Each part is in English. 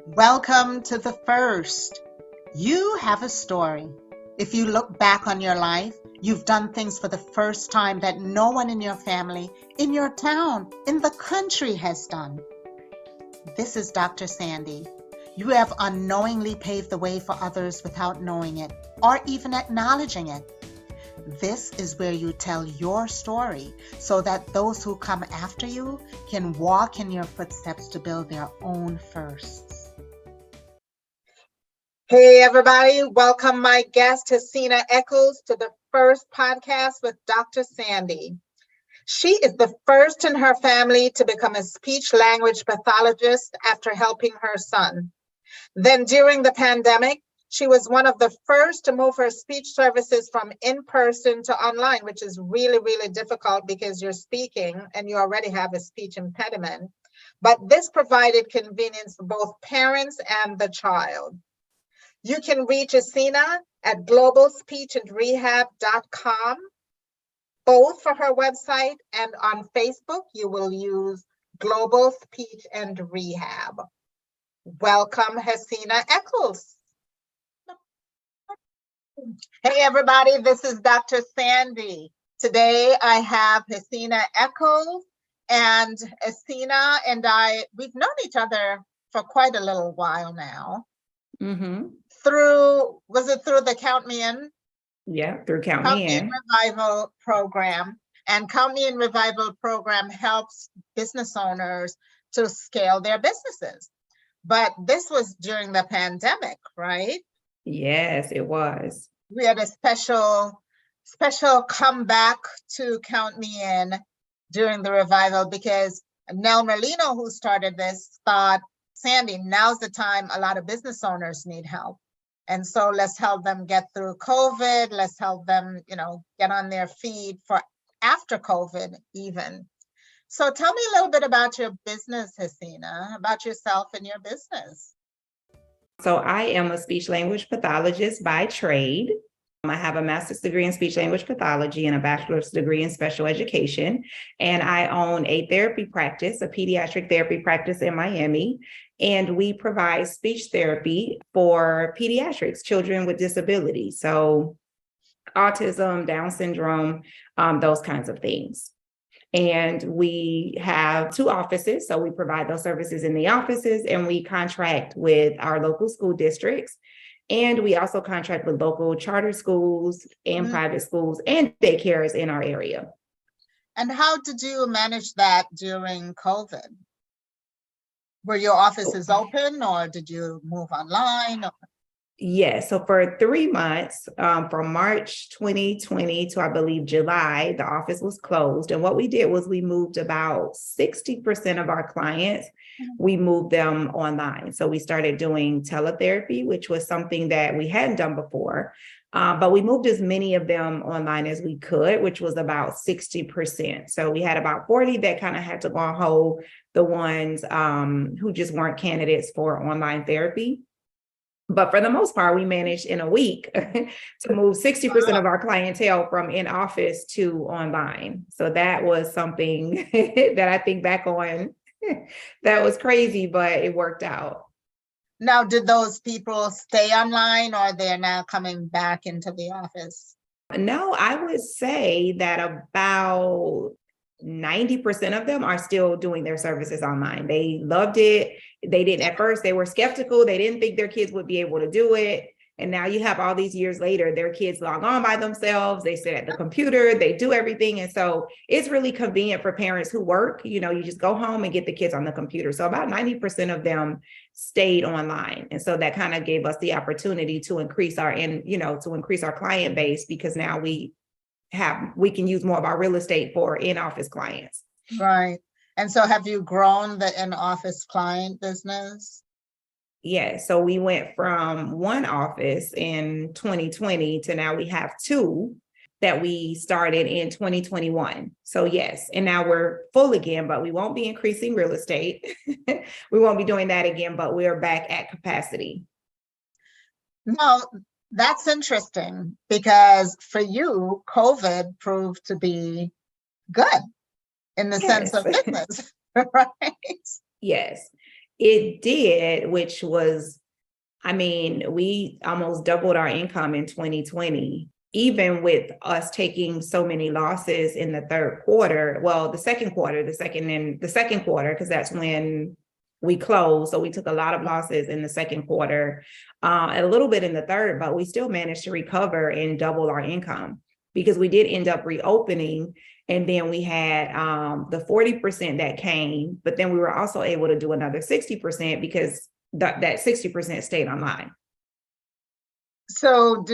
Welcome to the first. You have a story. If you look back on your life, you've done things for the first time that no one in your family, in your town, in the country has done. This is Dr. Sandi. You have unknowingly paved the way for others without knowing it or even acknowledging it. This is where you tell your story so that those who come after you can walk in your footsteps to build their own firsts. Hey, everybody. Welcome my guest, Hasina Echoles, to the first podcast with Dr. Sandi. She is the first in her family to become a speech-language pathologist after helping her son. Then during the pandemic, she was one of the first to move her speech services from in-person to online, which is really, really difficult because you're speaking and you already have a speech impediment. But this provided convenience for both parents and the child. You can reach Hasina at globalspeechandrehab.com, both for her website and on Facebook, you will use Global Speech and Rehab. Welcome, Hasina Echoles. Hey, everybody, this is Dr. Sandi. Today, I have Hasina Echoles, and Hasina and we've known each other for quite a little while now. Mm-hmm. Was it through the Count Me In? Yeah, through Count Me In Revival program. And Count Me In Revival program helps business owners to scale their businesses. But this was during the pandemic, right? Yes, it was. We had a special comeback to Count Me In during the revival because Nell Merlino, who started this, thought, Sandi, now's the time a lot of business owners need help. And so let's help them get through COVID. Let's help them, get on their feet for after COVID even. So tell me a little bit about your business, Hasina, about yourself and your business. So I am a speech language pathologist by trade. I have a master's degree in speech language pathology and a bachelor's degree in special education. And I own a therapy practice, a pediatric therapy practice in Miami. And we provide speech therapy for pediatrics, children with disabilities. So autism, Down syndrome, those kinds of things. And we have 2 offices. So we provide those services in the offices and we contract with our local school districts. And we also contract with local charter schools and private schools and daycares in our area. And how did you manage that during COVID? Were your offices open or did you move online? Yes. So for 3 months, from March 2020 to I believe July, the office was closed. And what we did was we moved about 60% of our clients, we moved them online. So we started doing teletherapy, which was something that we hadn't done before. But we moved as many of them online as we could, which was about 60%. So we had about 40 that kind of had to go on hold, the ones who just weren't candidates for online therapy. But for the most part, we managed in a week to move 60% of our clientele from in office to online. So that was something that I think back on, that was crazy, but it worked out. Now, did those people stay online or they're now coming back into the office? No, I would say that about 90% of them are still doing their services online. They loved it. They didn't at first, they were skeptical. They didn't think their kids would be able to do it. And now you have all these years later, their kids log on by themselves. They sit at the computer, they do everything. And so it's really convenient for parents who work, you just go home and get the kids on the computer. So about 90% of them stayed online. And so that kind of gave us the opportunity to increase our client base because now we can use more of our real estate for in-office clients. Right. And so have you grown the in-office client business? Yeah. So we went from 1 office in 2020 to now we have 2 that we started in 2021. So yes, and now we're full again, but we won't be increasing real estate. We won't be doing that again, but we're back at capacity. No, that's interesting because for you, COVID proved to be good in the sense of business, right? Yes. It did, which was, I mean, we almost doubled our income in 2020, even with us taking so many losses in the third quarter. Well, the second quarter, the second quarter, because that's when we closed. So we took a lot of losses in the second quarter, a little bit in the third, but we still managed to recover and double our income because we did end up reopening. And then we had the 40% that came, but then we were also able to do another 60% because that 60% stayed online. So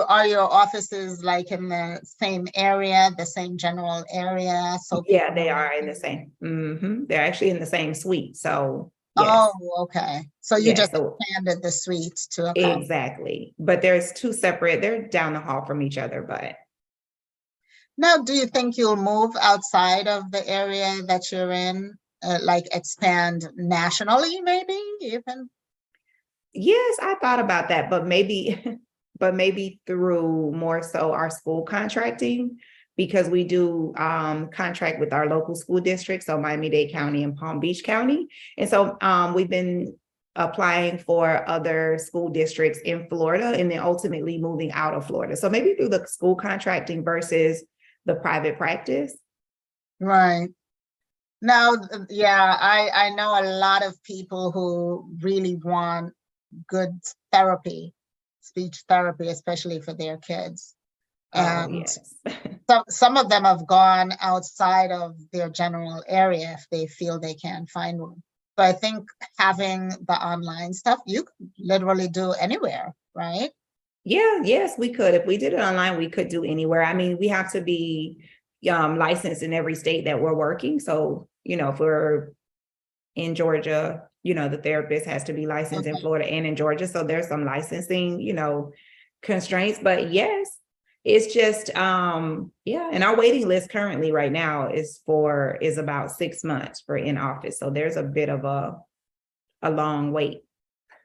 are your offices like in the same area, the same general area? So yeah, they are in the same. They're actually in the same suite. So yes. Oh, okay. So you just expanded the suite to accommodate. Exactly. But there's two separate, they're down the hall from each other, but. Now, do you think you'll move outside of the area that you're in, like expand nationally, maybe even? Yes, I thought about that, but maybe through more so our school contracting, because we do contract with our local school districts, so Miami-Dade County and Palm Beach County. And so we've been applying for other school districts in Florida and then ultimately moving out of Florida. So maybe through the school contracting versus the private practice. Right. Now, yeah, I know a lot of people who really want good therapy, speech therapy, especially for their kids. And yes. some of them have gone outside of their general area if they feel they can't find one. So I think having the online stuff, you could literally do anywhere, right? Yeah, yes, we could. If we did it online, we could do anywhere. I mean, we have to be licensed in every state that we're working. So, if we're in Georgia, the therapist has to be licensed in Florida and in Georgia. So there's some licensing, constraints, but yes, it's just, and our waiting list currently right now is about 6 months for in office. So there's a bit of a long wait.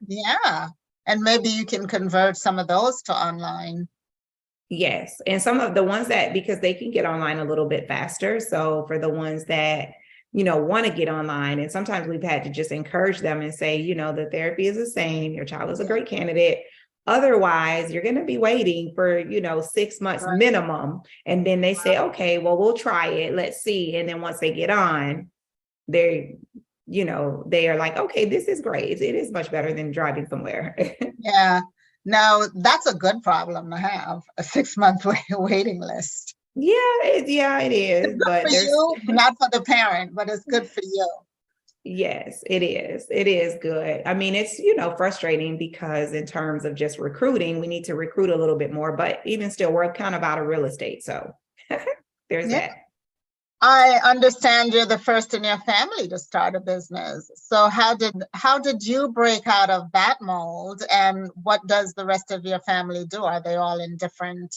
Yeah. And maybe you can convert some of those to online. Yes. And some of the ones because they can get online a little bit faster. So for the ones that, want to get online, and sometimes we've had to just encourage them and say, the therapy is the same. Your child is a great candidate. Otherwise, you're going to be waiting for, 6 months minimum. And then they say, okay, well, we'll try it. Let's see. And then once they get on, they are like, okay, this is great. It is much better than driving somewhere. Yeah. Now, that's a good problem to have, a 6-month waiting list. Yeah, it is. But for you, not for the parent, but it's good for you. Yes, it is. It is good. I mean, it's, frustrating because in terms of just recruiting, we need to recruit a little bit more, but even still, we're kind of out of real estate. So there's that. I understand you're the first in your family to start a business. So how did you break out of that mold, and what does the rest of your family do? Are they all in different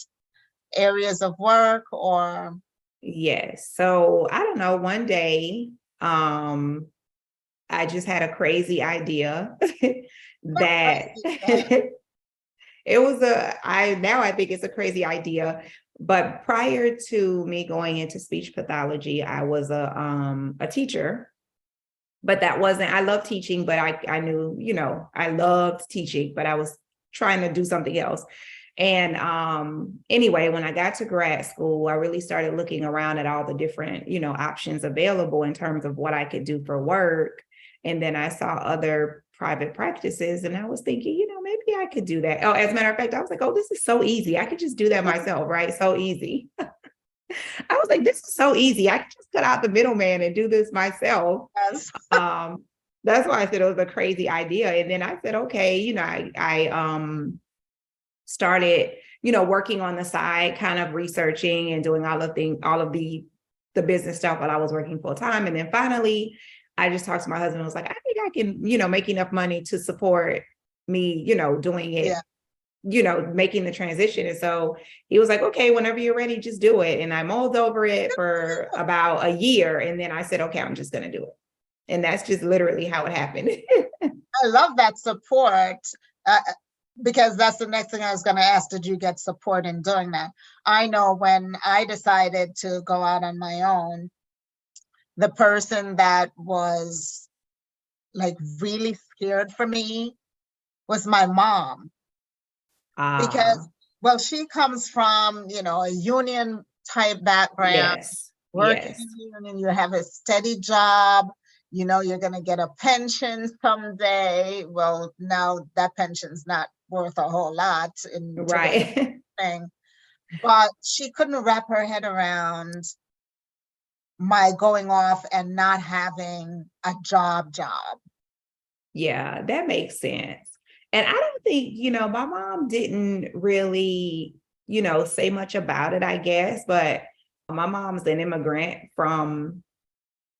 areas of work or? Yes. So I don't know, one day, I just had a crazy idea that it was now I think it's a crazy idea. But prior to me going into speech pathology, I was a teacher, but that wasn't, I love teaching, but I knew, I loved teaching, but I was trying to do something else. And anyway, when I got to grad school, I really started looking around at all the different, options available in terms of what I could do for work. And then I saw other private practices and I was thinking, maybe I could do that. Oh, as a matter of fact, I was like, oh, this is so easy. I could just do that myself, right? So easy. I was like, this is so easy. I could just cut out the middleman and do this myself. Yes. That's why I said it was a crazy idea. And then I said, okay, I started, working on the side, kind of researching and doing all of the business stuff while I was working full time. And then finally, I just talked to my husband. I was like, I think I can, make enough money to support me, doing it, making the transition. And so he was like, okay, whenever you're ready, just do it. And I mulled over it for about a year. And then I said, okay, I'm just going to do it. And that's just literally how it happened. I love that support. Because that's the next thing I was going to ask. Did you get support in doing that? I know when I decided to go out on my own, the person that was like really scared for me was my mom. Because, well, she comes from, a union type background, yes, working yes, in the union, you have a steady job, you're going to get a pension someday. Well, now that pension's not worth a whole lot in today's right. thing. But she couldn't wrap her head around my going off and not having a job. Yeah, that makes sense. And I don't think, my mom didn't really, say much about it, I guess, but my mom's an immigrant from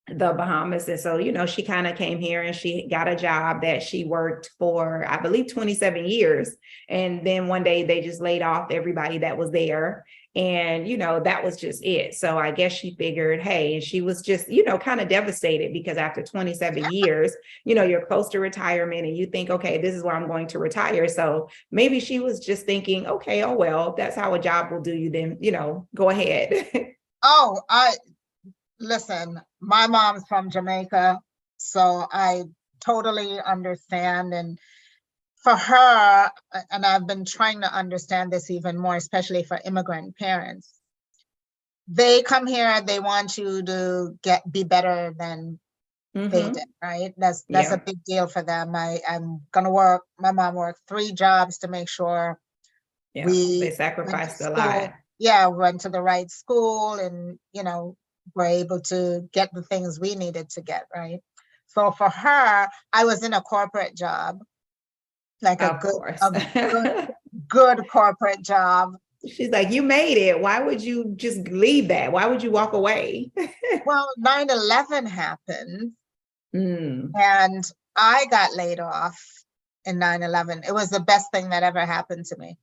the Bahamas. And so, she kind of came here and she got a job that she worked for, I believe, 27 years. And then one day they just laid off everybody that was there. And, that was just it. So I guess she figured, hey, and she was just, kind of devastated because after 27 years, you're close to retirement and you think, okay, this is where I'm going to retire. So maybe she was just thinking, okay, oh, well, that's how a job will do you then, go ahead. Oh, listen, my mom's from Jamaica, so I totally understand. And for her, and I've been trying to understand this even more, especially for immigrant parents, they come here, they want you to be better than they did, right? That's a big deal for them. I'm gonna work. My mom worked 3 jobs to make sure Yeah, we they went to sacrificed a school. lot. Yeah, went to the right school, and were able to get the things we needed to get, right? So for her, I was in a corporate job, like Of course. good, good corporate job. She's like, you made it. Why would you just leave that? Why would you walk away? Well, 9/11 happened, Mm, and I got laid off in 9/11. It was the best thing that ever happened to me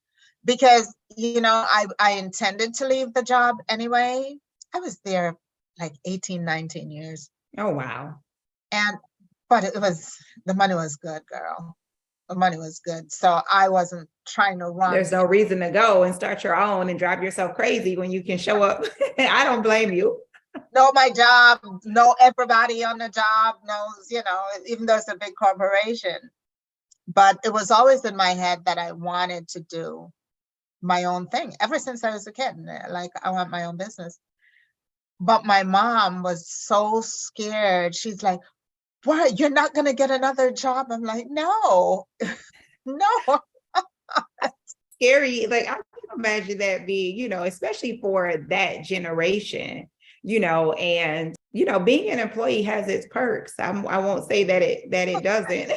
because, I intended to leave the job anyway. I was there like 18, 19 years. oh, wow. But the money was good, girl. The money was good. So I wasn't trying to run. There's no reason to go and start your own and drive yourself crazy when you can show up. I don't blame you. Know my job, know everybody on the job, knows, even though it's a big corporation. But it was always in my head that I wanted to do my own thing ever since I was a kid. Like, I want my own business. But my mom was so scared. She's like, what? You're not going to get another job? I'm like, no, no. Scary. Like, I can imagine that being, especially for that generation, and, being an employee has its perks. I won't say that it doesn't.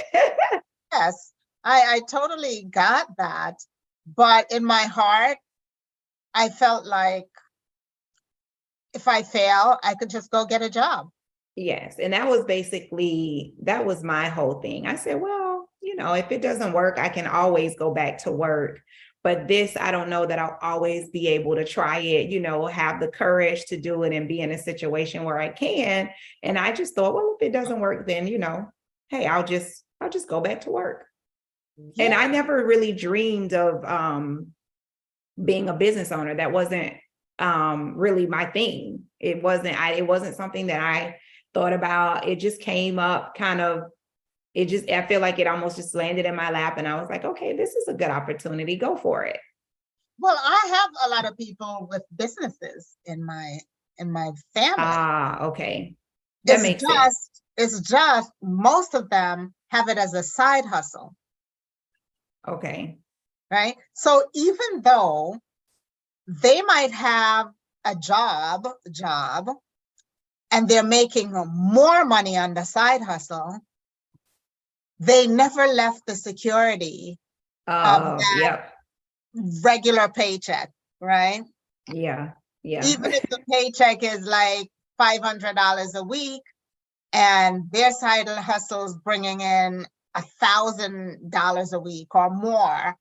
Yes, I totally got that. But in my heart, I felt like if I fail, I could just go get a job. Yes. And that was my whole thing. I said, well, if it doesn't work, I can always go back to work. But this, I don't know that I'll always be able to try it, have the courage to do it and be in a situation where I can. And I just thought, well, if it doesn't work, then, hey, I'll just go back to work. Yeah. And I never really dreamed of being a business owner. That wasn't really my thing. It wasn't something that I thought about. It just came up I feel like it almost just landed in my lap and I was like, okay, this is a good opportunity. Go for it. Well, I have a lot of people with businesses in my family. Ah, okay. That makes sense. It's just most of them have it as a side hustle. Okay. Right. So even though they might have a job and they're making more money on the side hustle, they never left the security of that Yep. regular paycheck, right? Yeah. Yeah. Even if the paycheck is like $500 a week and their side hustle's bringing in $1,000 a week or more,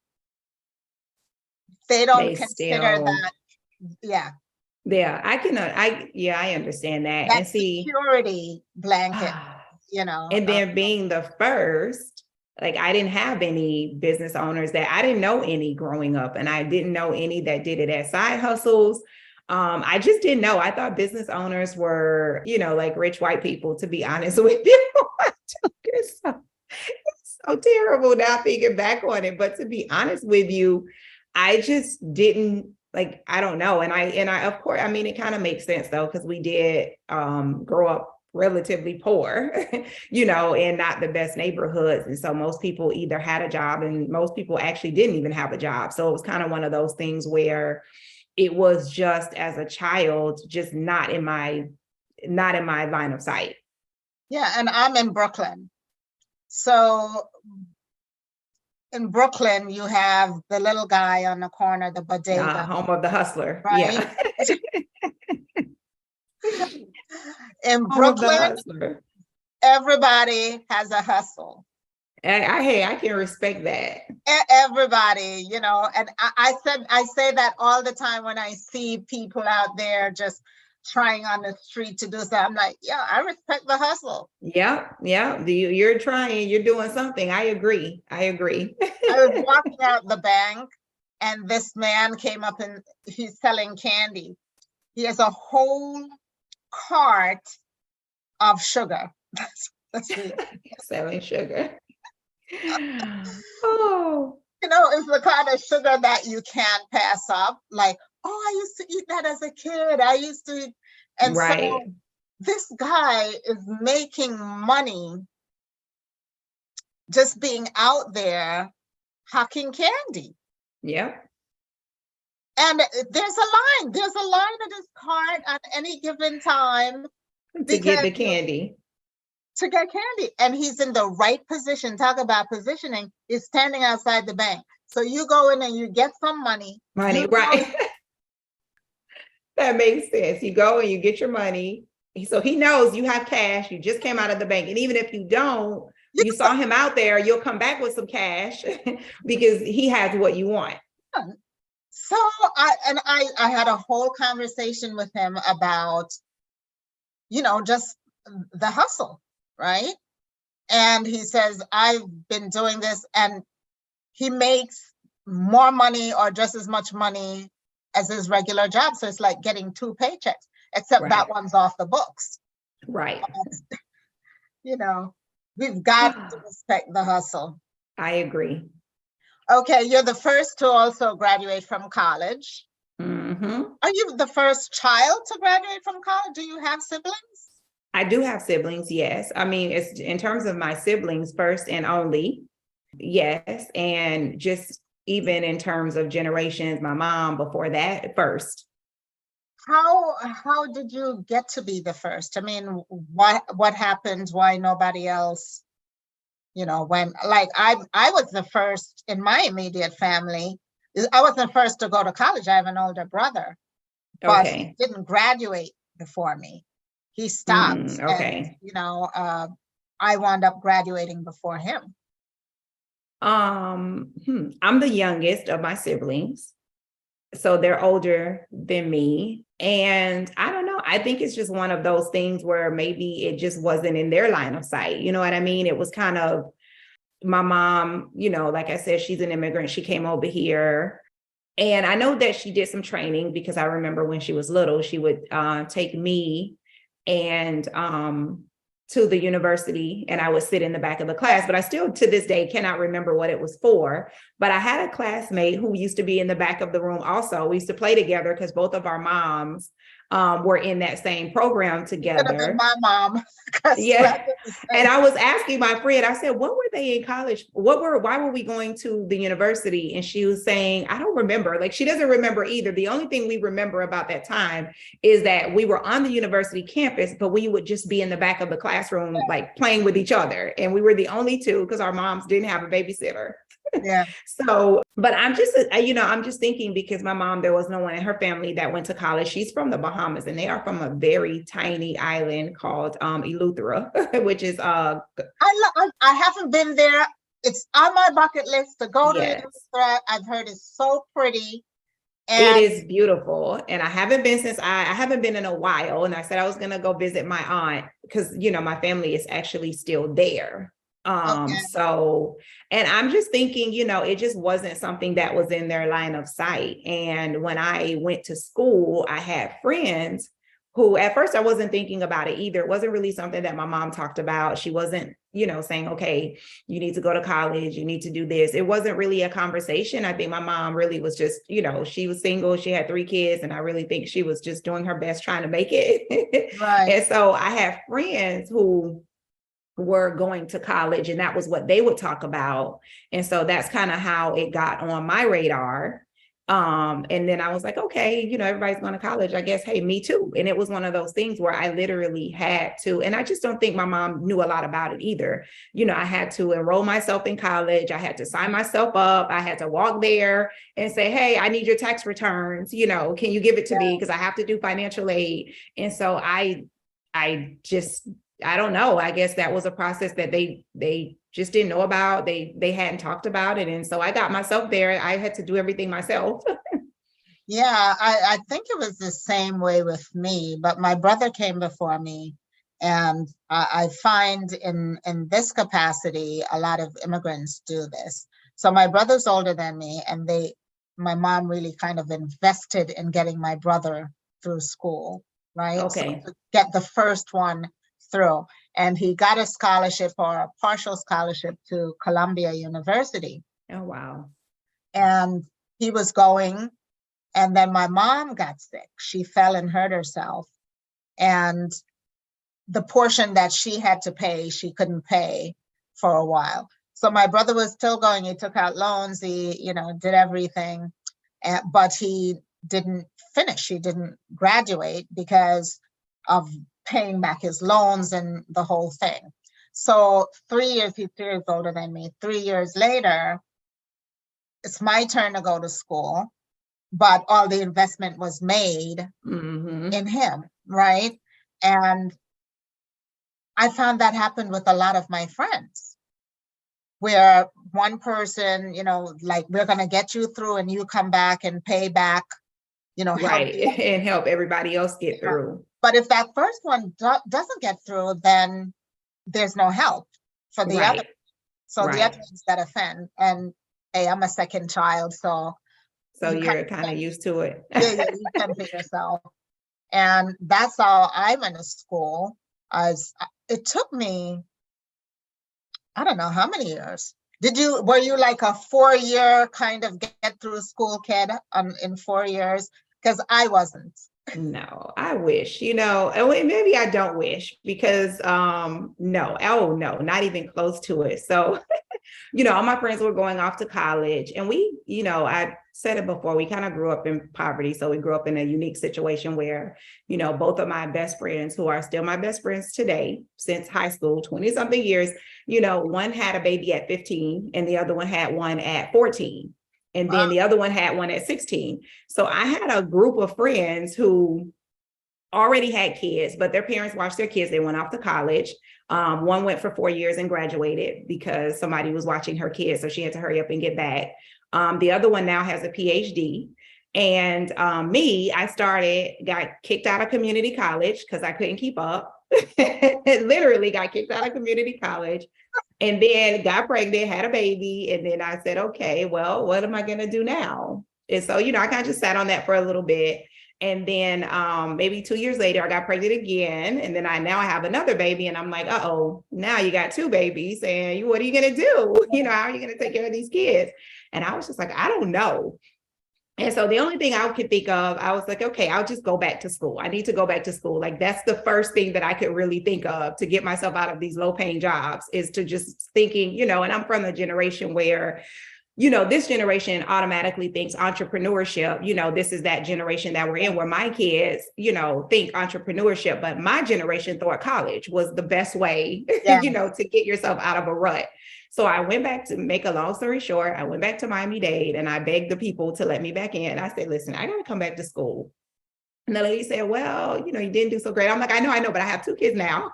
they don't consider that. Yeah. Yeah, I understand that. That And see, security blanket, and then being the first, like I didn't have any business owners that I didn't know any growing up, and I didn't know any that did it as side hustles. I just didn't know. I thought business owners were, like rich white people, to be honest with you. It's so terrible now thinking back on it. But to be honest with you, I just didn't like, I don't know. And I, of course, I mean, it kind of makes sense though, because we did grow up relatively poor, in not the best neighborhoods. And so most people either had a job, and most people actually didn't even have a job. So it was kind of one of those things where it was just as a child, just not in my line of sight. Yeah, and I'm in Brooklyn. So in Brooklyn, you have the little guy on the corner, the bodega, Home of the hustler. right? Yeah. In Home of the Brooklyn, hustler. everybody has a hustle. I can respect that. Everybody, and I say that all the time when I see people out there just trying on the street to do something. I'm like, yeah, I respect the hustle. Yeah. You're trying, you're doing something. I agree. I was walking out the bank and this man came up and he's selling candy. He has a whole cart of sugar. That's really selling sugar. Oh. It's the kind of sugar that you can't pass up. Like, oh, I used to eat that as a kid. And right. So this guy is making money just being out there hawking candy. Yep. And there's a line of this cart at any given time to get the candy. To get candy. And he's in the right position. Talk about positioning. He's standing outside the bank. So you go in and you get some money. Right. That makes sense. You go and you get your money. So he knows you have cash. You just came out of the bank. And even if you don't, you saw him out there, you'll come back with some cash because he has what you want. So I had a whole conversation with him about, just the hustle, right? And he says, I've been doing this, and he makes more money or just as much money as his regular job. So it's like getting 2 paychecks, except that one's off the books. Right. We've got to respect the hustle. I agree. Okay, you're the first to also graduate from college. Mm-hmm. Are you the first child to graduate from college? Do you have siblings? I do have siblings, yes. I mean, it's in terms of my siblings, first and only, yes. And just even in terms of generations, my mom before that, first. How did you get to be the first? I mean, what happened? Why nobody else? When like I was the first in my immediate family. I was the first to go to college. I have an older brother, but he didn't graduate before me. He stopped. Okay. And, I wound up graduating before him. I'm the youngest of my siblings. So they're older than me. And I don't know, I think it's just one of those things where maybe it just wasn't in their line of sight. You know what I mean? It was kind of my mom, like I said, she's an immigrant. She came over here. And I know that she did some training because I remember when she was little, she would take me and to the university, and I would sit in the back of the class, but I still to this day cannot remember what it was for. But I had a classmate who used to be in the back of the room also. We used to play together because both of our moms were in that same program together. My mom. Yeah. And I was asking my friend, I said, what were they in college? Why were we going to the university? And she was saying, I don't remember. Like, she doesn't remember either. The only thing we remember about that time is that we were on the university campus, but we would just be in the back of the classroom, like playing with each other. And we were the only two because our moms didn't have a babysitter. Yeah. So, but I'm just, I'm just thinking because my mom, there was no one in her family that went to college. She's from the Bahamas, and they are from a very tiny island called Eleuthera, which is I haven't been there. It's on my bucket list to go to Eleuthera. I've heard it's so pretty. And it is beautiful. And I haven't been I haven't been in a while. And I said I was going to go visit my aunt because, my family is actually still there. So, and I'm just thinking, it just wasn't something that was in their line of sight. And when I went to school, I had friends who at first I wasn't thinking about it either. It wasn't really something that my mom talked about. She wasn't saying, okay, you need to go to college, you need to do this. It wasn't really a conversation. I think my mom really was just, she was single, she had 3 kids, and I really think she was just doing her best trying to make it. Right. And so I have friends who were going to college, and that was what they would talk about. And so that's kind of how it got on my radar. And then I was like, okay, everybody's going to college, I guess, hey, me too. And it was one of those things where I literally had to, and I just don't think my mom knew a lot about it either. I had to enroll myself in college. I had to sign myself up. I had to walk there and say, hey, I need your tax returns. Can you give it to me? Because I have to do financial aid. And so I don't know. I guess that was a process that they just didn't know about. They hadn't talked about it. And so I got myself there. I had to do everything myself. Yeah, I think it was the same way with me, but my brother came before me. And I find in this capacity, a lot of immigrants do this. So my brother's older than me, and my mom really kind of invested in getting my brother through school, right? Okay. So to get the first one through. And he got a scholarship, or a partial scholarship, to Columbia University. Oh, wow. And he was going, and then my mom got sick. She fell and hurt herself. And the portion that she had to pay, she couldn't pay for a while. So my brother was still going. He took out loans. He, did everything, but he didn't finish. He didn't graduate because of paying back his loans and the whole thing. So 3 years, he's 3 years older than me. 3 years later, it's my turn to go to school, but all the investment was made in him, right? And I found that happened with a lot of my friends, where one person, like, we're going to get you through and you come back and pay back, right, and help everybody else get through. But if that first one doesn't get through, then there's no help for the other. So the other ones that offend. And hey, I'm a second child, so you're kind of used to it. Yeah, you can for yourself. And that's how I went to school. It took me, I don't know how many years. Were you like a 4-year kind of get through school kid in 4 years? Because I wasn't. No, I wish, maybe I don't wish, because no, not even close to it. So, all my friends were going off to college, and we, I said it before, we kind of grew up in poverty. So we grew up in a unique situation where, both of my best friends, who are still my best friends today, since high school, 20 something years, one had a baby at 15 and the other one had one at 14. And then the other one had one at 16. So I had a group of friends who already had kids, but their parents watched their kids. They went off to college. One went for 4 years and graduated because somebody was watching her kids, so she had to hurry up and get back. The other one now has a PhD. And me, got kicked out of community college because I couldn't keep up. Literally got kicked out of community college. And then got pregnant, had a baby. And then I said, okay, well, what am I going to do now? And so, I kind of just sat on that for a little bit. And then maybe 2 years later, I got pregnant again. And then I have another baby. And I'm like, uh-oh, now you got 2 babies. And what are you going to do? How are you going to take care of these kids? And I was just like, I don't know. And so the only thing I could think of, I was like, okay, I'll just go back to school. I need to go back to school. Like, that's the first thing that I could really think of to get myself out of these low paying jobs, is to just thinking, and I'm from a generation where, this generation automatically thinks entrepreneurship, this is that generation that we're in, where my kids, think entrepreneurship, but my generation thought college was the best way, to get yourself out of a rut. So I went back, to make a long story short, I went back to Miami-Dade and I begged the people to let me back in. I said, listen, I got to come back to school. And the lady said, well, you didn't do so great. I'm like, I know, but I have 2 kids now.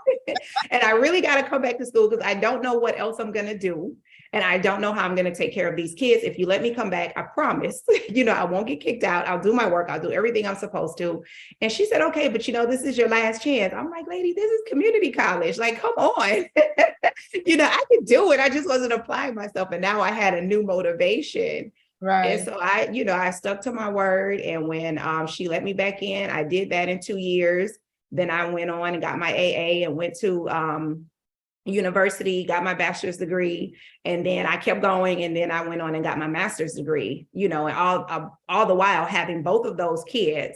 And I really got to come back to school because I don't know what else I'm going to do. And I don't know how I'm going to take care of these kids. If you let me come back, I promise, I won't get kicked out. I'll do my work. I'll do everything I'm supposed to. And she said, okay, but this is your last chance. I'm like, lady, this is community college. Like, come on. I could do it. I just wasn't applying myself. And now I had a new motivation. Right. And so I stuck to my word. And when she let me back in, I did that in 2 years. Then I went on and got my AA and went to university, got my bachelor's degree, and then I kept going, and then I went on and got my master's degree, and all the while having both of those kids,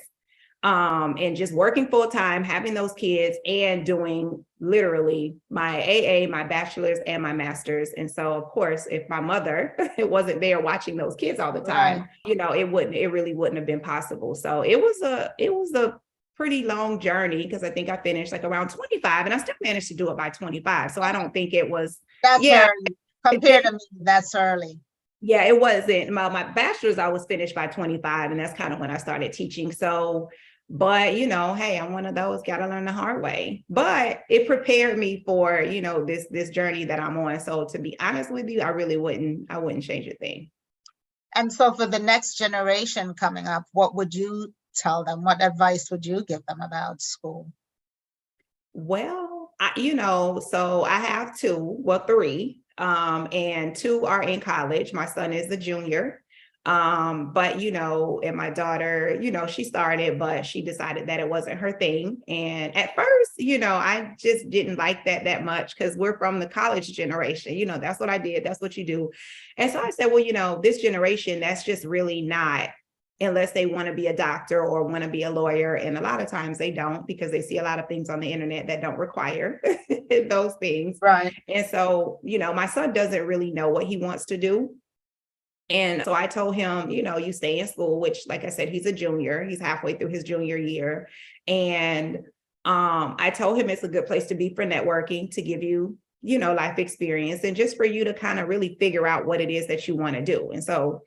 and just working full time, having those kids, and doing literally my AA, my bachelor's, and my master's. And so, of course, if my mother it wasn't there watching those kids all the time, it really wouldn't have been possible. So it was a pretty long journey, because I think I finished like around 25, and I still managed to do it by 25. So I don't think it was. That's early. Compared to me, that's early. Yeah, it wasn't. My bachelor's, I was finished by 25, and that's kind of when I started teaching. So, but hey, I'm one of those, got to learn the hard way. But it prepared me for, this journey that I'm on. So to be honest with you, I wouldn't change a thing. And so for the next generation coming up, what would you tell them? What advice would you give them about school? Well, so I have three, and two are in college. My son is a junior. But, and my daughter, she started, but she decided that it wasn't her thing. And at first, I just didn't like that much, because we're from the college generation, that's what I did. That's what you do. And so I said, well, this generation, that's just really not, unless they want to be a doctor or want to be a lawyer. And a lot of times they don't, because they see a lot of things on the internet that don't require those things. Right. And so, my son doesn't really know what he wants to do. And so I told him, you stay in school, which, like I said, he's a junior, he's halfway through his junior year. And I told him it's a good place to be for networking, to give you, life experience, and just for you to kind of really figure out what it is that you want to do. And so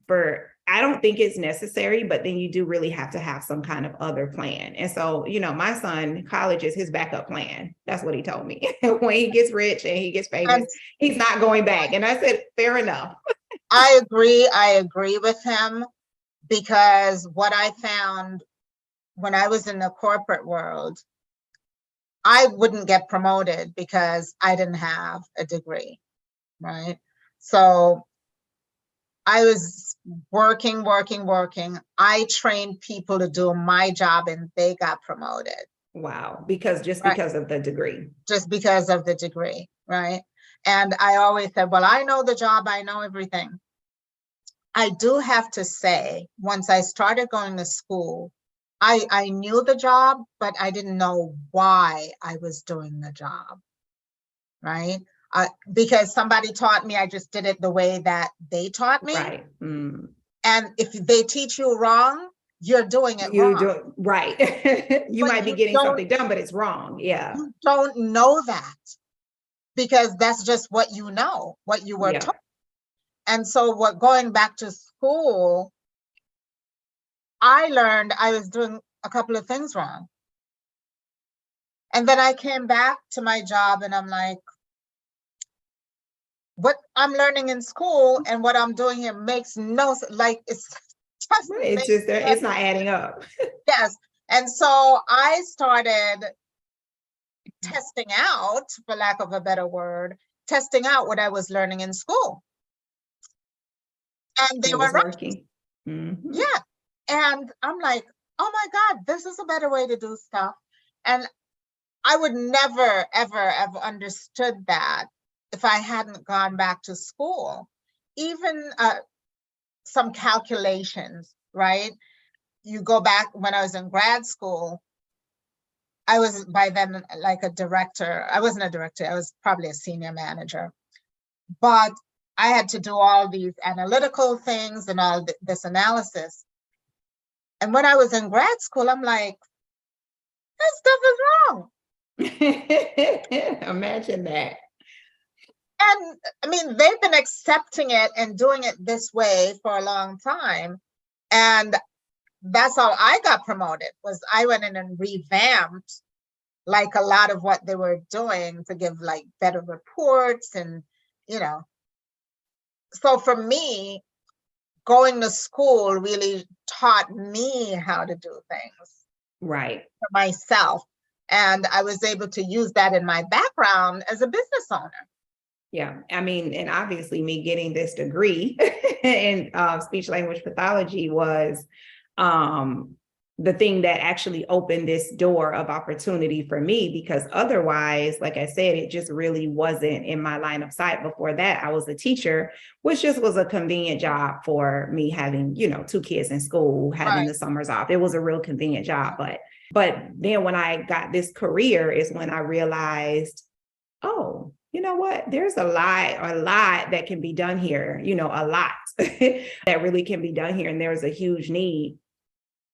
I don't think it's necessary, but then you do really have to have some kind of other plan. And so, my son, college is his backup plan. That's what he told me. When he gets rich and he gets famous, he's not going back. And I said, fair enough. I agree with him, because what I found when I was in the corporate world, I wouldn't get promoted because I didn't have a degree, right? So I was working. I trained people to do my job, and they got promoted. Wow. Because of the degree. Just because of the degree, right? And I always said, well, I know the job, I know everything. I do have to say, once I started going to school, I knew the job, but I didn't know why I was doing the job, right? Because somebody taught me, I just did it the way that they taught me. Right. Mm. And if they teach you wrong, you're doing it wrong. Right. You might be getting something done, but it's wrong. Yeah. You don't know that, because that's just what you know, what you were taught. And so going back to school, I learned I was doing a couple of things wrong. And then I came back to my job, and I'm like, what I'm learning in school and what I'm doing here makes no sense. Like, it's not adding up. Yes. And so I started testing out, for lack of a better word, testing out what I was learning in school. And they were working. Mm-hmm. Yeah. And I'm like, oh my God, this is a better way to do stuff. And I would never, ever have understood that if I hadn't gone back to school. Even some calculations, right? You go back, when I was in grad school, I was by then like a director. I wasn't a director, I was probably a senior manager. But I had to do all these analytical things and all this analysis. And when I was in grad school, I'm like, this stuff is wrong. Imagine that. And I mean, they've been accepting it and doing it this way for a long time. And that's how I got promoted, was I went in and revamped like a lot of what they were doing to give like better reports and, So for me, going to school really taught me how to do things. Right. For myself. And I was able to use that in my background as a business owner. Yeah, I mean, and obviously me getting this degree in speech language pathology was the thing that actually opened this door of opportunity for me, because otherwise, like I said, it just really wasn't in my line of sight. Before that, I was a teacher, which just was a convenient job for me, having, 2 kids in school, having the summers off. It was a real convenient job. But then when I got this career is when I realized, oh, you know what? There's a lot that can be done here, a lot that really can be done here. And there's a huge need.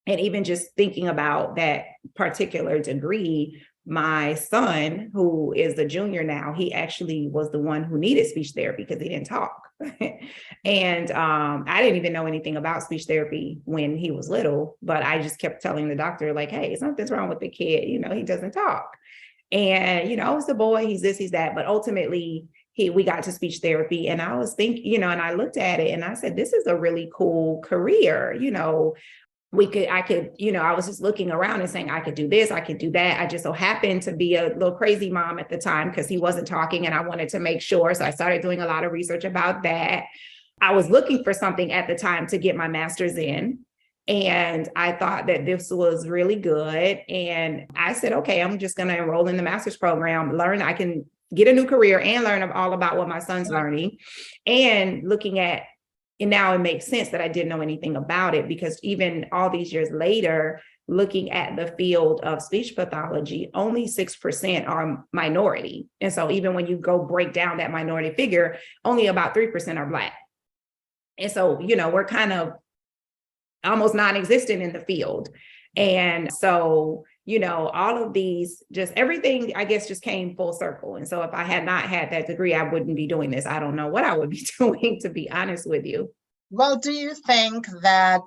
And even just thinking about that particular degree, my son, who is a junior now, he actually was the one who needed speech therapy because he didn't talk. And I didn't even know anything about speech therapy when he was little, but I just kept telling the doctor, like, hey, something's wrong with the kid. He doesn't talk. And, oh, it's a boy, he's this, he's that. But ultimately, we got to speech therapy, and I was thinking, and I looked at it and I said, this is a really cool career. I was just looking around and saying, I could do this, I could do that. I just so happened to be a little crazy mom at the time because he wasn't talking and I wanted to make sure. So I started doing a lot of research about that. I was looking for something at the time to get my master's in. And I thought that this was really good. And I said, okay, I'm just going to enroll in the master's program, learn, I can get a new career and learn all about what my son's learning. And looking at, and now it makes sense that I didn't know anything about it, because even all these years later, looking at the field of speech pathology, only 6% are minority. And so even when you go break down that minority figure, only about 3% are Black. And so, we're kind of almost non-existent in the field. And so, all of these, just everything, I guess, just came full circle. And so if I had not had that degree, I wouldn't be doing this. I don't know what I would be doing, to be honest with you. Well, do you think that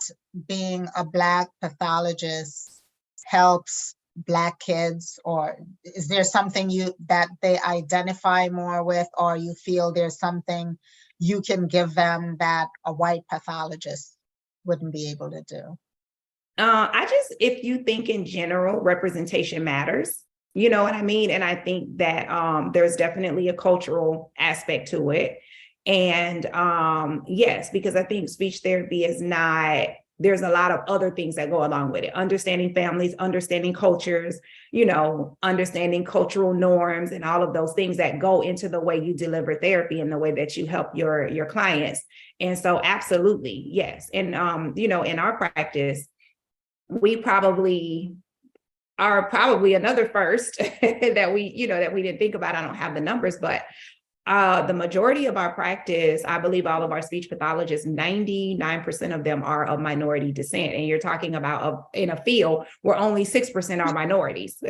being a Black pathologist helps Black kids, or is there something that they identify more with, or you feel there's something you can give them that a white pathologist wouldn't be able to do? If you think in general, representation matters, you know what I mean? And I think that there's definitely a cultural aspect to it. And yes, because I think speech therapy is not, there's a lot of other things that go along with it. Understanding families, understanding cultures, understanding cultural norms and all of those things that go into the way you deliver therapy and the way that you help your clients. And so absolutely, yes. And, in our practice, we probably another first that we didn't think about. I don't have the numbers, but the majority of our practice, I believe all of our speech pathologists, 99% of them are of minority descent. And you're talking about in a field where only 6% are minorities.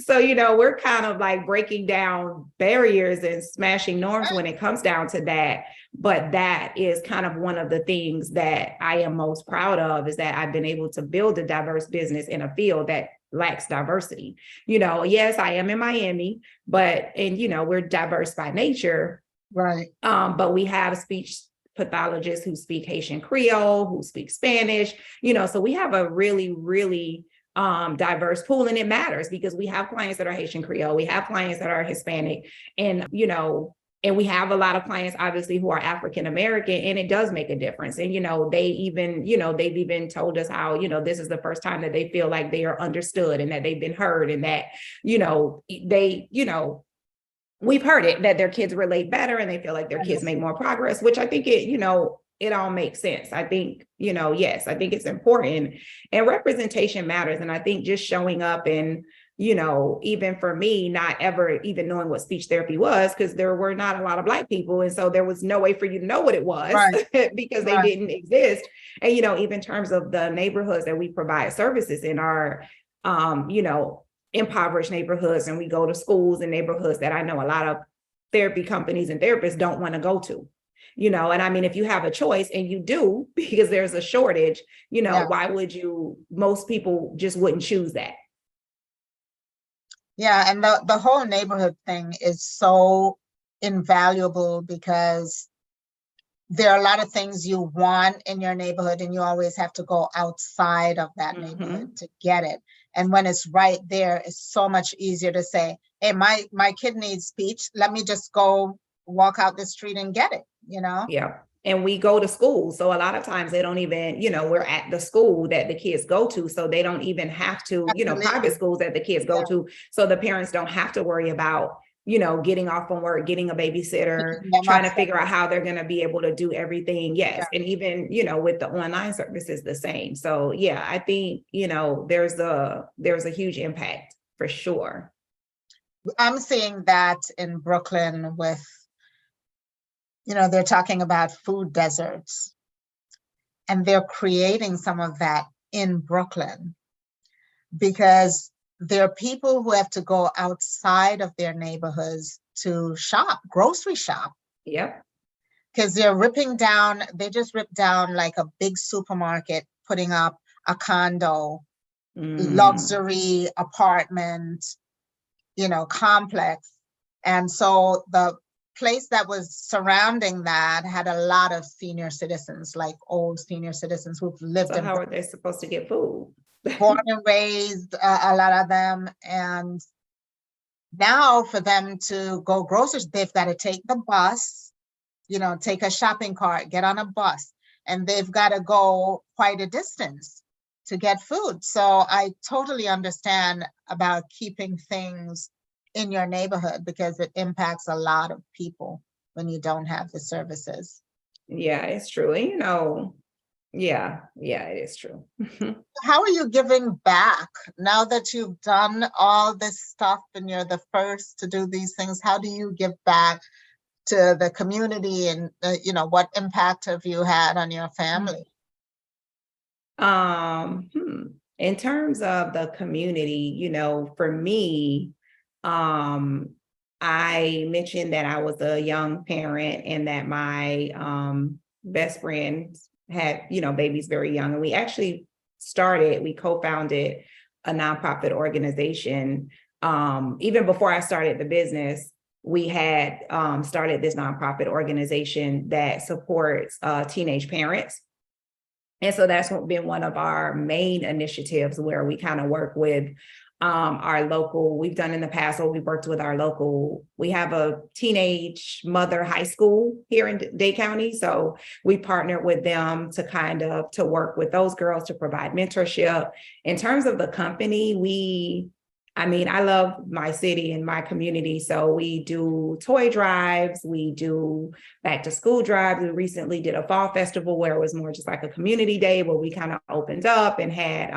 So, we're kind of like breaking down barriers and smashing norms when it comes down to that. But that is kind of one of the things that I am most proud of, is that I've been able to build a diverse business in a field that lacks diversity. Yes, I am in Miami, but we're diverse by nature. Right. But we have speech pathologists who speak Haitian Creole, who speak Spanish, so we have a really, really diverse pool, and it matters because we have clients that are Haitian Creole, we have clients that are Hispanic, and and we have a lot of clients, obviously, who are African American, and it does make a difference. And, they've even told us how, this is the first time that they feel like they are understood and that they've been heard, and that, we've heard it, that their kids relate better and they feel like their kids make more progress, which I think it all makes sense. I think, yes, I think it's important, and representation matters. And I think just showing up and, even for me, not ever even knowing what speech therapy was, because there were not a lot of Black people. And so there was no way for you to know what it was, right. Because they didn't exist. And, even in terms of the neighborhoods that we provide services in our, impoverished neighborhoods, and we go to schools and neighborhoods that I know a lot of therapy companies and therapists don't want to go to. And I mean, if you have a choice, and you do, because there's a shortage, why would you? Most people just wouldn't choose that. Yeah, and the whole neighborhood thing is so invaluable, because there are a lot of things you want in your neighborhood, and you always have to go outside of that neighborhood to get it. And when it's right there, it's so much easier to say, hey, my kid needs speech. Let me just go walk out the street and get it, Yeah. And we go to school. So a lot of times they don't even, we're at the school that the kids go to. So they don't even have to, private schools that the kids go to. So the parents don't have to worry about, getting off from work, getting a babysitter, trying to figure out how they're going to be able to do everything. Yes. Yeah. And even, with the online services, the same. So yeah, I think, there's a huge impact for sure. I'm seeing that in Brooklyn with, they're talking about food deserts, and they're creating some of that in Brooklyn because there are people who have to go outside of their neighborhoods to shop, grocery shop. Yep. Because they just ripped down like a big supermarket, putting up a condo, luxury apartment, complex. And so the place that was surrounding that had a lot of senior citizens, like old senior citizens who've lived. So how are they supposed to get food? Born and raised, a lot of them. And now for them to go groceries, they've got to take the bus, take a shopping cart, get on a bus, and they've got to go quite a distance to get food. So I totally understand about keeping things in your neighborhood because it impacts a lot of people when you don't have the services. Yeah, it's true. Yeah, it is true. How are you giving back now that you've done all this stuff and you're the first to do these things? How do you give back to the community, and what impact have you had on your family? In terms of the community, for me, I mentioned that I was a young parent and that my best friend had, babies very young. And we actually we co-founded a nonprofit organization. Even before I started the business, we had started this nonprofit organization that supports teenage parents. And so that's been one of our main initiatives where we kind of work with our local, we've done in the past, or we've worked with our local, we have a teenage mother high school here in Dade County. So we partnered with them to work with those girls to provide mentorship. In terms of the company, I love my city and my community. So we do toy drives, we do back to school drives. We recently did a fall festival where it was more just like a community day where we kind of opened up and had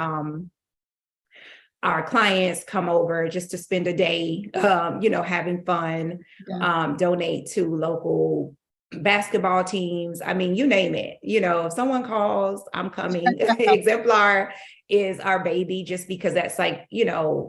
our clients come over just to spend a day, having fun, donate to local basketball teams. You name it. If someone calls, I'm coming. Exemplar is our baby, just because that's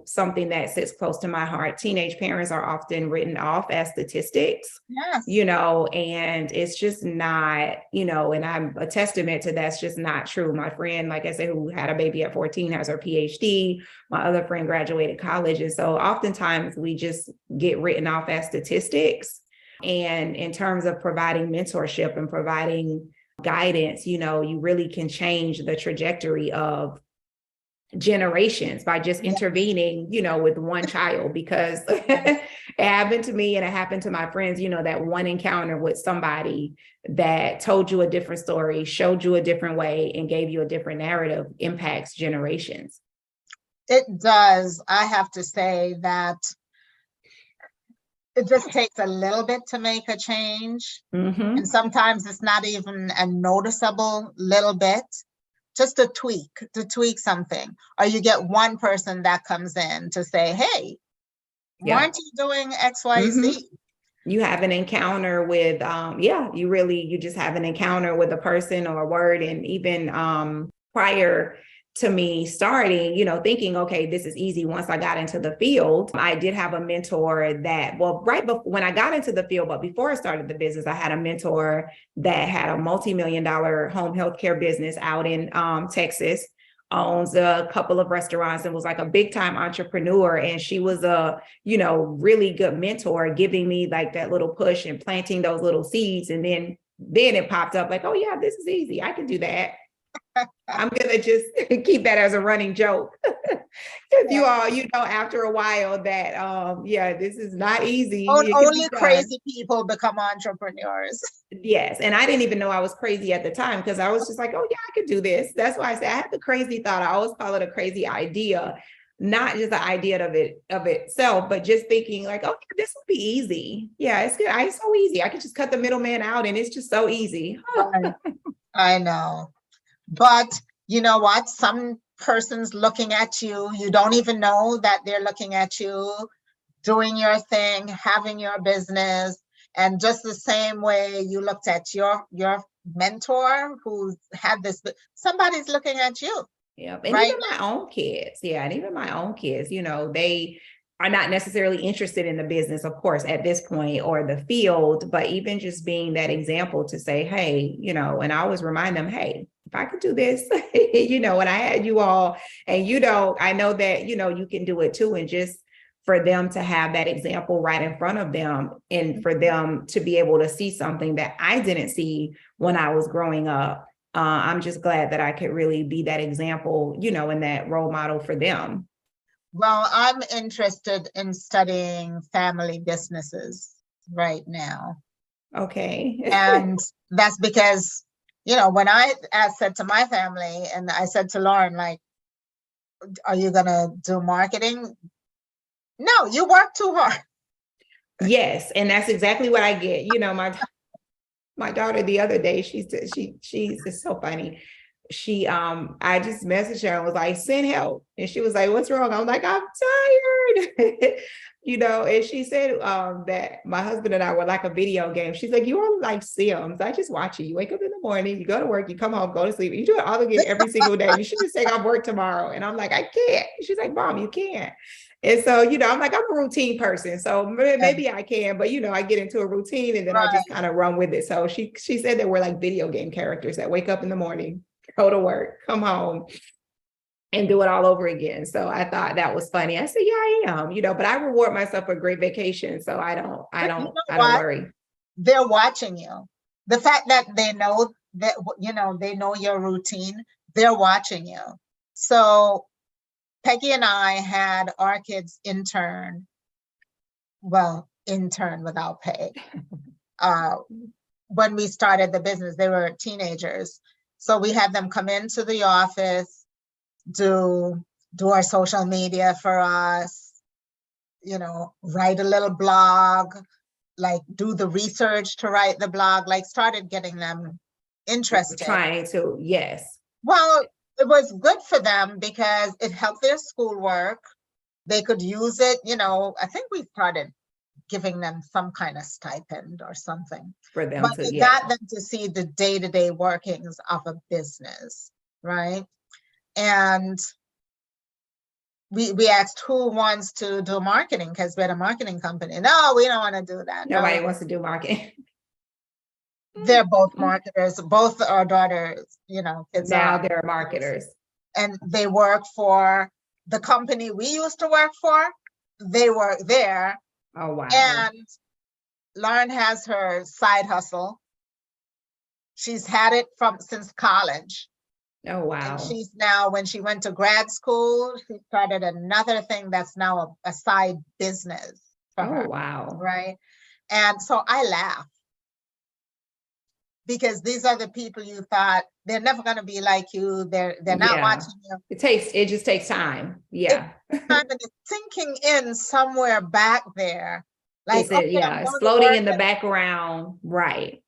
something that sits close to my heart. Teenage parents are often written off as statistics, and it's just not, and I'm a testament to that's just not true. My friend, like I said, who had a baby at 14 has her PhD. My other friend graduated college. And so oftentimes we just get written off as statistics. And in terms of providing mentorship and providing guidance, you really can change the trajectory of generations by just intervening, with one child, because it happened to me and it happened to my friends, that one encounter with somebody that told you a different story, showed you a different way, and gave you a different narrative impacts generations. It does. I have to say that it just takes a little bit to make a change. Mm-hmm. And sometimes it's not even a noticeable little bit, just to tweak something. Or you get one person that comes in to say, hey, why aren't you doing X, Y, Z? You have an encounter with, you just have an encounter with a person or a word. And even prior to me starting, thinking, okay, this is easy. Once I got into the field, I did have a mentor right before when I got into the field, but before I started the business, I had a mentor that had a multi-million-dollar home healthcare business out in Texas, owns a couple of restaurants, and was like a big time entrepreneur. And she was a, really good mentor, giving me like that little push and planting those little seeds. And then it popped up like, oh yeah, this is easy. I can do that. I'm gonna just keep that as a running joke. Because you all, after a while that this is not easy. It can Only be done. crazy people become entrepreneurs. Yes. And I didn't even know I was crazy at the time because I was just like, oh yeah, I could do this. That's why I say I had the crazy thought. I always call it a crazy idea, not just the idea of itself, but just thinking like, oh, this will be easy. Yeah, it's good. It's so easy. I can just cut the middleman out and it's just so easy. Right. I know. But you know what? Some person's looking at you. You don't even know that they're looking at you, doing your thing, having your business. And just the same way you looked at your mentor who had this, somebody's looking at you. Yeah. And right even my own kids. Yeah. And even my own kids, they are not necessarily interested in the business, of course, at this point or the field, but even just being that example to say, hey, and I always remind them, hey, if I could do this, and I had you all and I know that, you can do it too. And just for them to have that example right in front of them and for them to be able to see something that I didn't see when I was growing up. I'm just glad that I could really be that example, and that role model for them. Well, I'm interested in studying family businesses right now. Okay. And that's because, when I said to my family and I said to Lauren, like, are you going to do marketing? No, you work too hard. Yes. And that's exactly what I get. My daughter the other day, she's it's so funny. I just messaged her and was like, send help. And she was like, what's wrong? I'm like, I'm tired. And she said that my husband and I were like a video game. She's like, you are like Sims. I just watch you. You wake up in the morning, you go to work, you come home, go to sleep. You do it all again every single day. You should just take off work tomorrow. And I'm like, I can't. She's like, Mom, you can't. And so, I'm like, I'm a routine person. So maybe I can, but I get into a routine and then I just kind of run with it. So she said that we're like video game characters that wake up in the morning, go to work, come home, and do it all over again. So I thought that was funny. I said, yeah, I am, but I reward myself a great vacation. So I don't worry. They're watching you. The fact that they know that, they know your routine, they're watching you. So Peggy and I had our kids intern without pay. When we started the business, they were teenagers. So we had them come into the office, do our social media for us, write a little blog, like do the research to write the blog, like started getting them interested. Trying to, yes. Well, it was good for them because it helped their schoolwork. They could use it, I think we started giving them some kind of stipend or something. For them but it got them to see the day-to-day workings of a business, right? And we asked who wants to do marketing because we're a marketing company. No, we don't want to do that. Nobody wants to do marketing. They're both marketers. Both our daughters, kids now they're marketers. And they work for the company we used to work for. They work there. Oh, wow. And Lauren has her side hustle. She's had it since college. Oh, wow. And she's now, when she went to grad school, she started another thing that's now a side business for her. Wow. Right. And so I laugh because these are the people you thought they're never going to be like you. They're not watching you. It just takes time. Yeah. It's sinking in somewhere back there. Like, it's floating in the background. Right.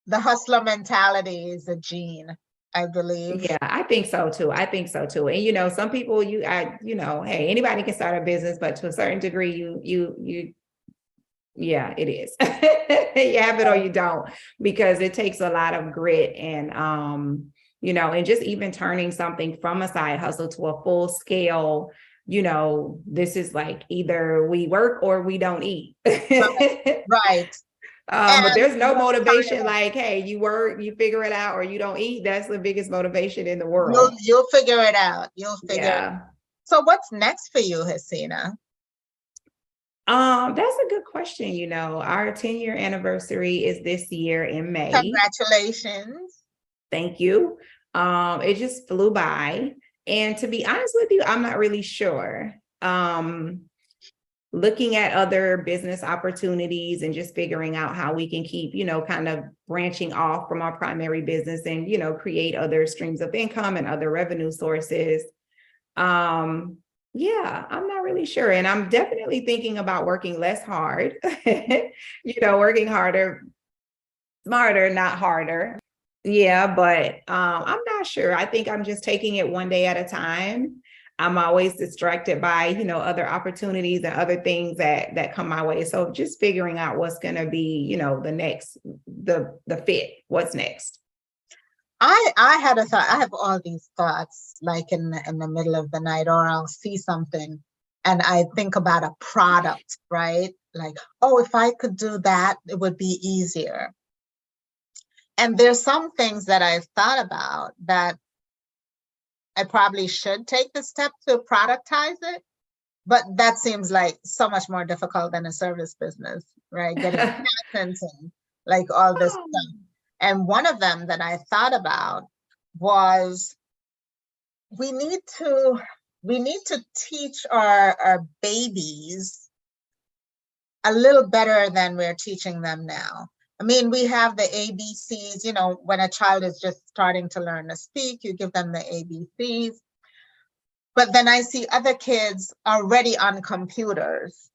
The hustler mentality is a gene, I believe. Yeah, I think so too. And some people, hey, anybody can start a business, but to a certain degree, yeah, it is. You have it or you don't, because it takes a lot of grit and, and just even turning something from a side hustle to a full scale, this is like either we work or we don't eat. Right. But there's no motivation like, hey, you work, you figure it out, or you don't eat. That's the biggest motivation in the world. You'll figure it out. You'll figure it out. So what's next for you, Hasina? That's a good question. Our 10-year anniversary is this year in May. Congratulations. Thank you. It just flew by. And to be honest with you, I'm not really sure. Looking at other business opportunities and just figuring out how we can keep, kind of branching off from our primary business and, create other streams of income and other revenue sources. Yeah, I'm not really sure. And I'm definitely thinking about working less hard, working harder, smarter, not harder. Yeah, but I'm not sure. I think I'm just taking it one day at a time. I'm always distracted by, other opportunities and other things that come my way. So just figuring out what's going to be, the next, the fit, what's next. I had a thought. I have all these thoughts, like in the middle of the night, or I'll see something and I think about a product, right? Like, oh, if I could do that, it would be easier. And there's some things that I've thought about that I probably should take the step to productize it, but that seems like so much more difficult than a service business, right? Getting patents and like all this stuff. And one of them that I thought about was we need to teach our babies a little better than we're teaching them now. I mean, we have the ABCs, when a child is just starting to learn to speak, you give them the ABCs. But then I see other kids already on computers,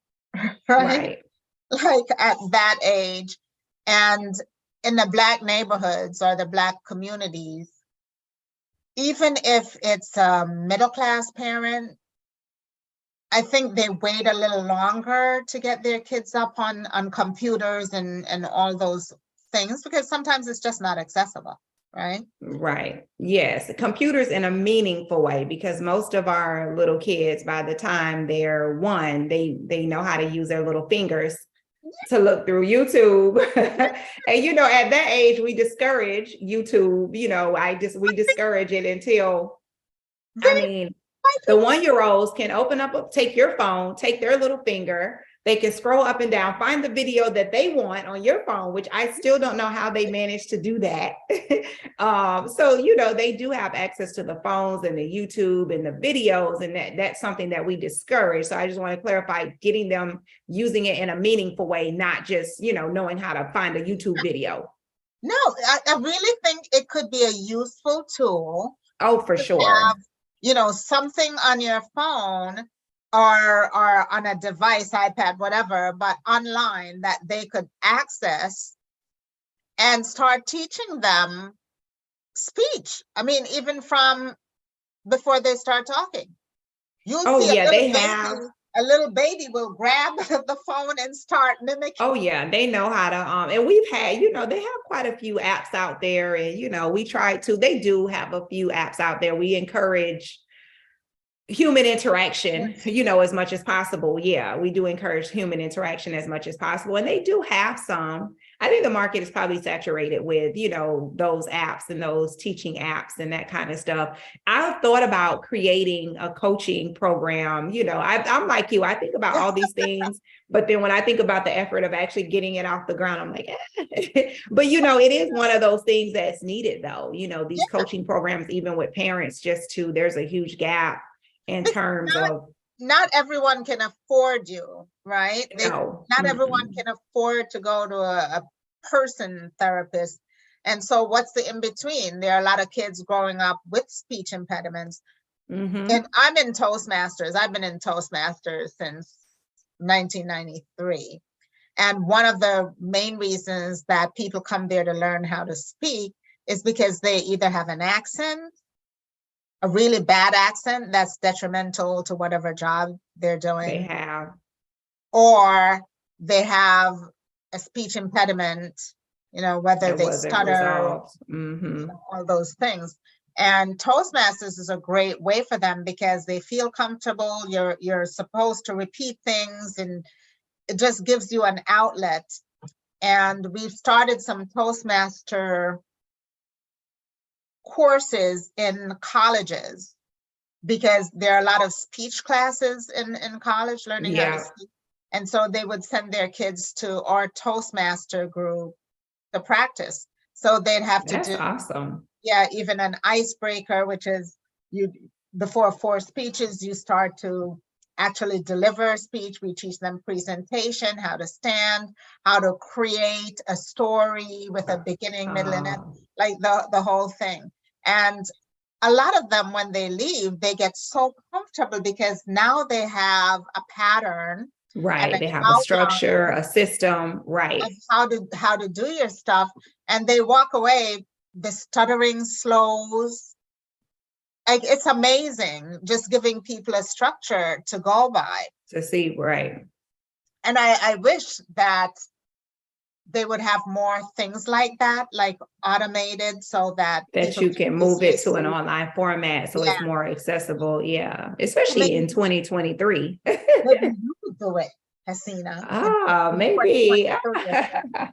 right? Like at that age. And in the Black neighborhoods or the Black communities, even if it's a middle-class parent, I think they wait a little longer to get their kids up on computers and all those things, because sometimes it's just not accessible, right? Right. Yes. Computers in a meaningful way, because most of our little kids, by the time they're 1, they know how to use their little fingers to look through YouTube. And, at that age, we discourage YouTube, we discourage it until, the 1-year-olds can take your phone, take their little finger, they can scroll up and down, find the video that they want on your phone, which I still don't know how they managed to do that. So, they do have access to the phones and the YouTube and the videos, and that's something that we discourage. So I just want to clarify, getting them using it in a meaningful way, not just, knowing how to find a YouTube video. No, I really think it could be a useful tool. Oh, for sure. Something on your phone or on a device, iPad, whatever, but online that they could access and start teaching them speech. I mean, even from before they start talking. You'll see a little baby will grab the phone and start mimicking. Oh yeah, they know how to, and we've had, they have quite a few apps out there, and, we try to, they do have a few apps out there. We encourage human interaction, as much as possible. Yeah, we do encourage human interaction as much as possible. And they do have some. I think the market is probably saturated with, those apps and those teaching apps and that kind of stuff. I've thought about creating a coaching program. I'm like you, I think about all these things, but then when I think about the effort of actually getting it off the ground, I'm like, eh. But, it is one of those things that's needed though, these coaching programs, even with parents, there's a huge gap in terms of. Not everyone can afford you, right? No. Not everyone can afford to go to a person therapist. And so what's the in-between? There are a lot of kids growing up with speech impediments. And I'm in Toastmasters. I've been in Toastmasters since 1993. And one of the main reasons that people come there to learn how to speak is because they either have an accent, a really bad accent that's detrimental to whatever job they're doing. They have. Or they have a speech impediment, whether they stutter, all those things. And Toastmasters is a great way for them because they feel comfortable. You're supposed to repeat things, and it just gives you an outlet. And we've started some Toastmaster courses in colleges because there are a lot of speech classes in college, learning how to speak. And so they would send their kids to our Toastmaster group to practice. So they'd have to do awesome. Yeah, even an icebreaker, which is you before 4 speeches, you start to actually deliver a speech. We teach them presentation, how to stand, how to create a story with a beginning, middle, and end, like the whole thing. And a lot of them, when they leave, they get so comfortable because now they have a pattern and Right. an They have a outline structure, a system. Right. of how to do your stuff, and they walk away. The stuttering slows. Like, it's amazing, just giving people a structure to go by. To see, right. And I wish that they would have more things like that, like automated, so that That people you can move it to an see. online format so Yeah, it's more accessible. Yeah. Especially in maybe 2023. you could do it, Hasina, in Maybe 2023 or so.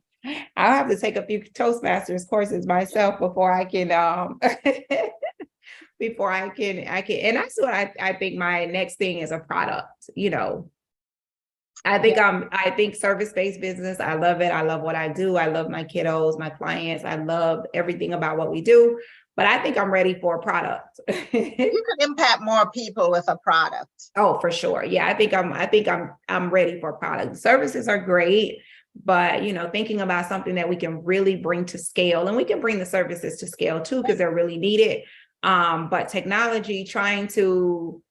I'll have to take a few Toastmasters courses myself before I can before I can, and that's what I think my next thing is a product, I think service-based business, I love it. I love what I do. I love my kiddos, my clients. I love everything about what we do, but I think I'm ready for a product. You can impact more people with a product. Oh, for sure. Yeah, I'm ready for a product. Services are great, but thinking about something that we can really bring to scale, and we can bring the services to scale too, because they're really needed. But technology, trying to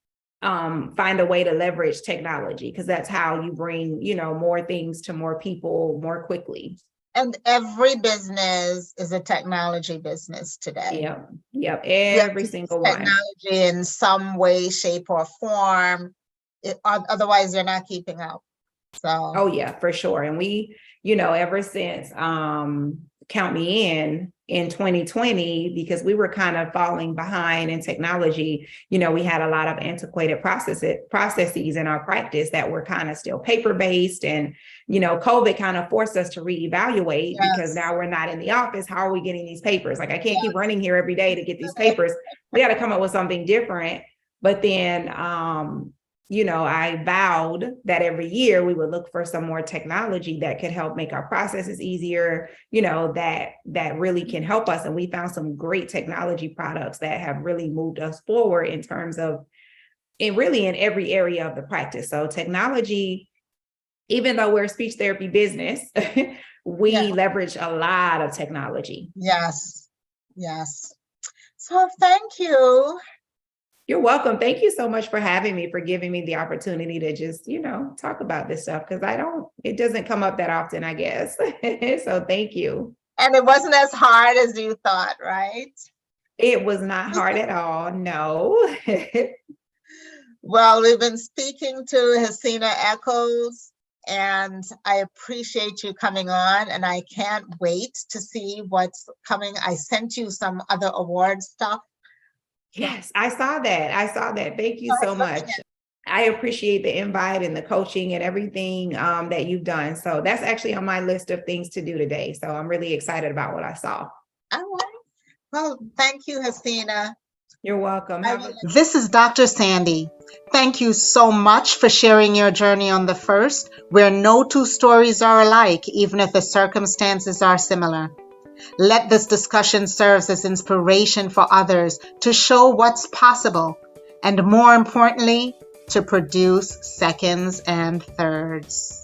find a way to leverage technology, because that's how you bring, more things to more people more quickly. And every business is a technology business today. Yep. Every single one. Technology in some way, shape, or form. Otherwise, you're not keeping up. So. Oh yeah, for sure. And we, ever since Count Me in 2020, because we were kind of falling behind in technology, we had a lot of antiquated processes in our practice that were kind of still paper-based. And, COVID kind of forced us to reevaluate. Yes. Because now we're not in the office. How are we getting these papers? Like, I can't keep running here every day to get these papers. We got to come up with something different. But then, I vowed that every year we would look for some more technology that could help make our processes easier, that really can help us. And we found some great technology products that have really moved us forward in terms of, in every area of the practice. So technology, even though we're a speech therapy business, we leverage a lot of technology. Yes. So thank you. You're welcome. Thank you so much for having me, for giving me the opportunity to just, talk about this stuff, because it doesn't come up that often, I guess. So thank you. And it wasn't as hard as you thought, right? It was not hard at all. No. Well, we've been speaking to Hasina Echoles, and I appreciate you coming on, and I can't wait to see what's coming. I sent you some other award stuff. Yes, I saw that. Thank you so much. I appreciate the invite and the coaching and everything that you've done. So that's actually on my list of things to do today. So I'm really excited about what I saw. All right. Well, thank you, Hasina. You're welcome. This is Dr. Sandi. Thank you so much for sharing your journey on The First, where no two stories are alike, even if the circumstances are similar. Let this discussion serve as inspiration for others to show what's possible, and more importantly, to produce seconds and thirds.